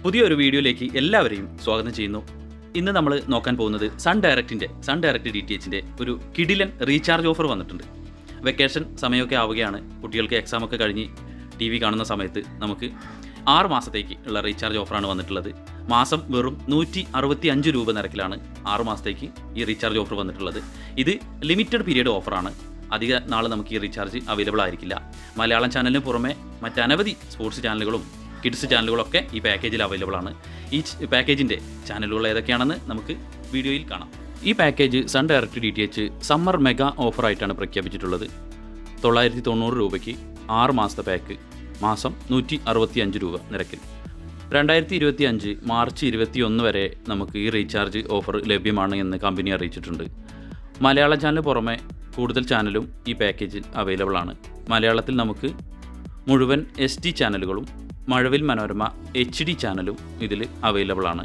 പുതിയൊരു വീഡിയോയിലേക്ക് എല്ലാവരെയും സ്വാഗതം ചെയ്യുന്നു. ഇന്ന് നമ്മൾ നോക്കാൻ പോകുന്നത് സൺ ഡയറക്റ്റ് DTHന്റെ ഒരു കിടിലൻ റീചാർജ് ഓഫർ വന്നിട്ടുണ്ട്. വെക്കേഷൻ സമയമൊക്കെ ആവുകയാണ്. കുട്ടികൾക്ക് എക്സാമൊക്കെ കഴിഞ്ഞ് TV കാണുന്ന സമയത്ത് നമുക്ക് 6 മാസത്തേക്ക് ഉള്ള റീചാർജ് ഓഫറാണ് വന്നിട്ടുള്ളത്. മാസം വെറും 165 രൂപ നിരക്കിലാണ് 6 മാസത്തേക്ക് ഈ റീചാർജ് ഓഫർ വന്നിട്ടുള്ളത്. ഇത് ലിമിറ്റഡ് പീരീഡ് ഓഫറാണ്. അധിക നാൾ നമുക്ക് ഈ റീചാർജ് അവൈലബിൾ ആയിരിക്കില്ല. മലയാളം ചാനലിന് പുറമെ മറ്റനവധി സ്പോർട്സ് ചാനലുകളും കിഡ്സ് ചാനലുകളൊക്കെ ഈ പാക്കേജിൽ അവൈലബിൾ ആണ്. ഈ പാക്കേജിൻ്റെ ചാനലുകൾ ഏതൊക്കെയാണെന്ന് നമുക്ക് വീഡിയോയിൽ കാണാം. ഈ package Sun Direct DTH summer mega ഓഫറായിട്ടാണ് പ്രഖ്യാപിച്ചിട്ടുള്ളത്. 990 രൂപയ്ക്ക് 6 മാസത്തെ പാക്ക്, മാസം 165 രൂപ നിരക്കിൽ. 2025 മാർച്ച് 21 വരെ നമുക്ക് ഈ റീചാർജ് ഓഫർ ലഭ്യമാണ് എന്ന് കമ്പനി അറിയിച്ചിട്ടുണ്ട്. മലയാളം ചാനൽ പുറമെ കൂടുതൽ ചാനലും ഈ പാക്കേജിൽ അവൈലബിൾ ആണ്. മലയാളത്തിൽ നമുക്ക് മുഴുവൻ SD ചാനലുകളും മഴവിൽ മനോരമ HD ചാനലും ഇതിൽ അവൈലബിൾ ആണ്.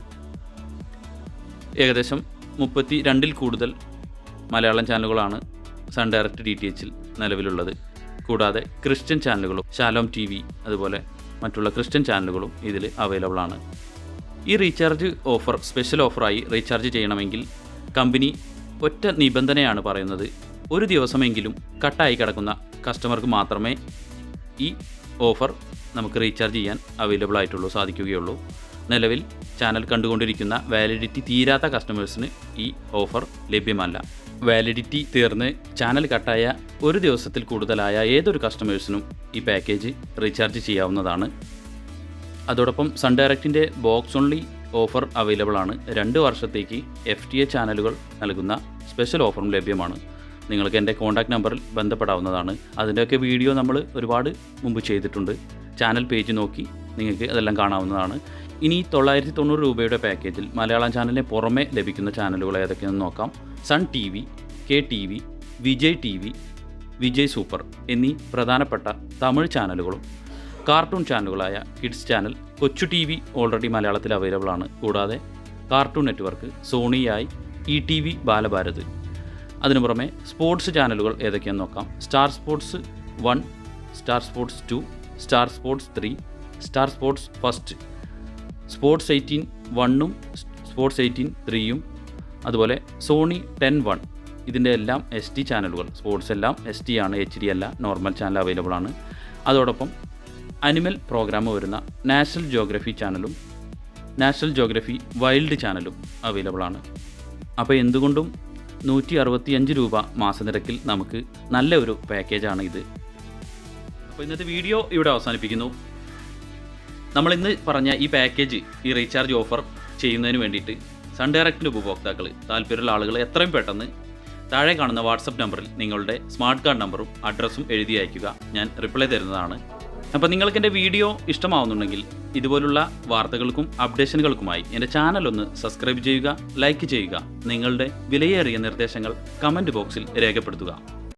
ഏകദേശം 32 കൂടുതൽ മലയാളം ചാനലുകളാണ് സൺ ഡയറക്റ്റ് DTHൽ നിലവിലുള്ളത്. കൂടാതെ ക്രിസ്ത്യൻ ചാനലുകളും ശാലോം TV അതുപോലെ മറ്റുള്ള ക്രിസ്ത്യൻ ചാനലുകളും ഇതിൽ അവൈലബിൾ ആണ്. ഈ റീചാർജ് ഓഫർ സ്പെഷ്യൽ ഓഫറായി റീചാർജ് ചെയ്യണമെങ്കിൽ കമ്പനി ഒറ്റ നിബന്ധനയാണ് പറയുന്നത്. ഒരു ദിവസമെങ്കിലും കട്ടായി കിടക്കുന്ന കസ്റ്റമർക്ക് മാത്രമേ ഈ ഓഫർ നമുക്ക് റീചാർജ് ചെയ്യാൻ അവൈലബിൾ ആയിട്ടുള്ളൂ, സാധിക്കുകയുള്ളൂ. നിലവിൽ ചാനൽ കണ്ടുകൊണ്ടിരിക്കുന്ന വാലിഡിറ്റി തീരാത്ത കസ്റ്റമേഴ്സിന് ഈ ഓഫർ ലഭ്യമല്ല. വാലിഡിറ്റി തീർന്ന് ചാനൽ കട്ടായ ഒരു ദിവസത്തിൽ കൂടുതലായ ഏതൊരു കസ്റ്റമേഴ്സിനും ഈ പാക്കേജ് റീചാർജ് ചെയ്യാവുന്നതാണ്. അതോടൊപ്പം സൺ ഡയറക്റ്റിൻ്റെ ബോക്സ് ഓൺലി ഓഫർ അവൈലബിൾ ആണ്. 2 വർഷത്തേക്ക് FTA ചാനലുകൾ നൽകുന്ന സ്പെഷ്യൽ ഓഫറും ലഭ്യമാണ്. നിങ്ങൾക്ക് എൻ്റെ കോൺടാക്റ്റ് നമ്പറിൽ ബന്ധപ്പെടാവുന്നതാണ്. അതിൻ്റെയൊക്കെ വീഡിയോ നമ്മൾ ഒരുപാട് മുമ്പ് ചെയ്തിട്ടുണ്ട്. ചാനൽ പേജ് നോക്കി നിങ്ങൾക്ക് അതെല്ലാം കാണാവുന്നതാണ്. ഇനി 990 രൂപയുടെ പാക്കേജിൽ മലയാളം ചാനലിന് പുറമെ ലഭിക്കുന്ന ചാനലുകൾ ഏതൊക്കെയെന്ന് നോക്കാം. Sun TV, KTV, Vijay TV, Vijay super എന്നീ പ്രധാനപ്പെട്ട തമിഴ് ചാനലുകളും കാർട്ടൂൺ ചാനലുകളായ kids channel, Kochu TV already മലയാളത്തിൽ അവൈലബിൾ ആണ്. കൂടാതെ കാർട്ടൂൺ നെറ്റ്വർക്ക്, സോണി ആയി, ETV ബാലഭാരത്. അതിനു പുറമെ സ്പോർട്സ് ചാനലുകൾ ഏതൊക്കെയാണെന്ന് നോക്കാം. Star sports 1, star sports 2, star sports 3, star sports first, sports 18 1ഉം സ്പോർട്സ് 18 3ഉം, അതുപോലെ സോണി 10 1. ഇതിൻ്റെ എല്ലാം SD ചാനലുകൾ. സ്പോർട്സ് എല്ലാം SD ആണ്, HD അല്ല, നോർമൽ ചാനൽ അവൈലബിൾ ആണ്. അതോടൊപ്പം അനിമൽ പ്രോഗ്രാം വരുന്ന നാഷണൽ ജിയോഗ്രഫി ചാനലും നാഷണൽ ജിയോഗ്രഫി വൈൽഡ് ചാനലും അവൈലബിൾ ആണ്. അപ്പോൾ എന്തുകൊണ്ടും 165 രൂപ മാസനിരക്കിൽ നമുക്ക് നല്ല ഒരു പാക്കേജാണ് ഇത്. അപ്പോൾ ഇന്നത്തെ വീഡിയോ ഇവിടെ അവസാനിപ്പിക്കുന്നു. നമ്മളിന്ന് പറഞ്ഞ ഈ പാക്കേജ്, ഈ റീചാർജ് ഓഫർ ചെയ്യുന്നതിന് വേണ്ടിയിട്ട് സൺ ഡയറക്റ്റിൻ്റെ ഉപഭോക്താക്കൾ, താല്പര്യമുള്ള ആളുകൾ എത്രയും പെട്ടെന്ന് താഴെ കാണുന്ന വാട്സപ്പ് നമ്പറിൽ നിങ്ങളുടെ സ്മാർട്ട് കാർഡ് നമ്പറും അഡ്രസ്സും എഴുതി അയയ്ക്കുക. ഞാൻ റിപ്ലൈ തരുന്നതാണ്. അപ്പോൾ നിങ്ങൾക്ക് എൻ്റെ വീഡിയോ ഇഷ്ടമാവുന്നുണ്ടെങ്കിൽ ഇതുപോലുള്ള വാർത്തകൾക്കും അപ്ഡേഷനുകൾക്കുമായി എൻ്റെ ചാനൽ ഒന്ന് സബ്സ്ക്രൈബ് ചെയ്യുക, ലൈക്ക് ചെയ്യുക. നിങ്ങളുടെ വിലയേറിയ നിർദ്ദേശങ്ങൾ കമൻറ്റ് ബോക്സിൽ രേഖപ്പെടുത്തുക.